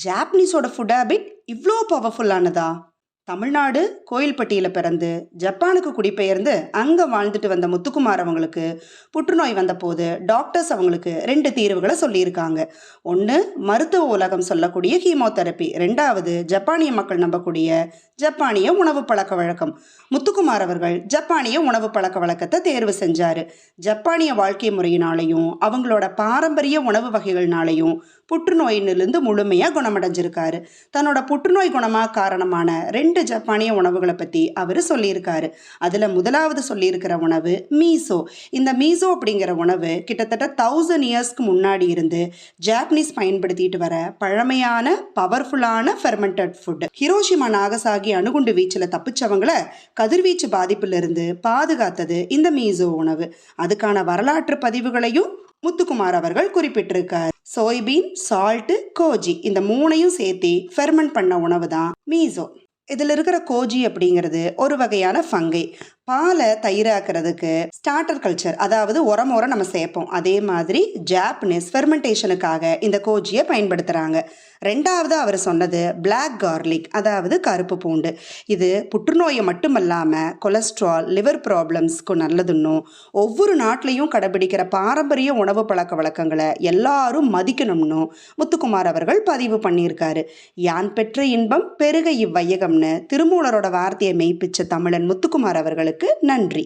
ஜாப்பனீஸோட food habit இவ்வளோ பவர்ஃபுல்லானதா? தமிழ்நாடு கோயில்பட்டியில் பிறந்து ஜப்பானுக்கு குடிபெயர்ந்து அங்கே வாழ்ந்துட்டு வந்த முத்துக்குமார் அவங்களுக்கு புற்றுநோய் வந்தபோது டாக்டர்ஸ் அவங்களுக்கு 2 தீர்வுகளை சொல்லியிருக்காங்க. ஒன்று, மருத்துவ உலகம் சொல்லக்கூடிய கீமோதெரப்பி. 2வது, ஜப்பானிய மக்கள் நம்பக்கூடிய ஜப்பானிய உணவு பழக்க வழக்கம். முத்துக்குமார் அவர்கள் ஜப்பானிய உணவு பழக்க வழக்கத்தை தேர்வு செஞ்சாரு. ஜப்பானிய வாழ்க்கை முறையினாலையும் அவங்களோட பாரம்பரிய உணவு வகைகள்னாலையும் புற்றுநோயிலிருந்து முழுமையாக குணமடைஞ்சிருக்காரு. தன்னோட புற்றுநோய் குணமாக காரணமான 2 ஜப்பானிய உணவுகளை பற்றி அவர் சொல்லியிருக்காரு. அதில் முதலாவது சொல்லியிருக்கிற உணவு மீசோ. இந்த மீசோ அப்படிங்கிற உணவு கிட்டத்தட்ட 1000 இயர்ஸ்க்கு முன்னாடி இருந்து ஜாப்பனீஸ் பயன்படுத்திட்டு வர பழமையான பவர்ஃபுல்லான ஃபெர்மெண்டட் ஃபுட். ஹிரோஷிமா நாகசாகி அணுகுண்டு வீச்சில் தப்பிச்சவங்களை கதிர்வீச்சு பாதிப்பிலிருந்து பாதுகாத்தது இந்த மீசோ உணவு. அதுக்கான வரலாற்று பதிவுகளையும் முத்துக்குமார் அவர்கள் குறிப்பிட்டிருக்கார். சோய்பீன், சால்ட்டு, கோஜி இந்த 3ஐயும் சேர்த்து ஃபெர்மெண்ட் பண்ண உணவு தான் மீசோ. இதில் இருக்கிற கோஜி அப்படிங்கிறது ஒரு வகையான ஃபங்கை. பாலை தயிராக்கிறதுக்கு ஸ்டார்டர் கல்ச்சர், அதாவது உரம் நம்ம சேர்ப்போம். அதே மாதிரி ஜாப்பனீஸ் ஃபெர்மெண்டேஷனுக்காக இந்த கோஜியை பயன்படுத்துகிறாங்க. 2வது அவர் சொன்னது பிளாக் கார்லிக், அதாவது கருப்பு பூண்டு. இது புற்றுநோயை மட்டுமல்லாமல் கொலஸ்ட்ரால், லிவர் ப்ராப்ளம்ஸ்க்கு நல்லதுன்னும் ஒவ்வொரு நாட்டிலையும் கடைபிடிக்கிற பாரம்பரிய உணவு பழக்க வழக்கங்களை எல்லாரும் மதிக்கணும்னு முத்துக்குமார் அவர்கள் பதிவு பண்ணியிருக்காரு. யான் பெற்ற இன்பம் பெருக இவ்வையகம்னு திருமூலரோட வார்த்தையை மெய்ப்பிச்ச தமிழன் முத்துக்குமார் அவர்களுக்கு நன்றி.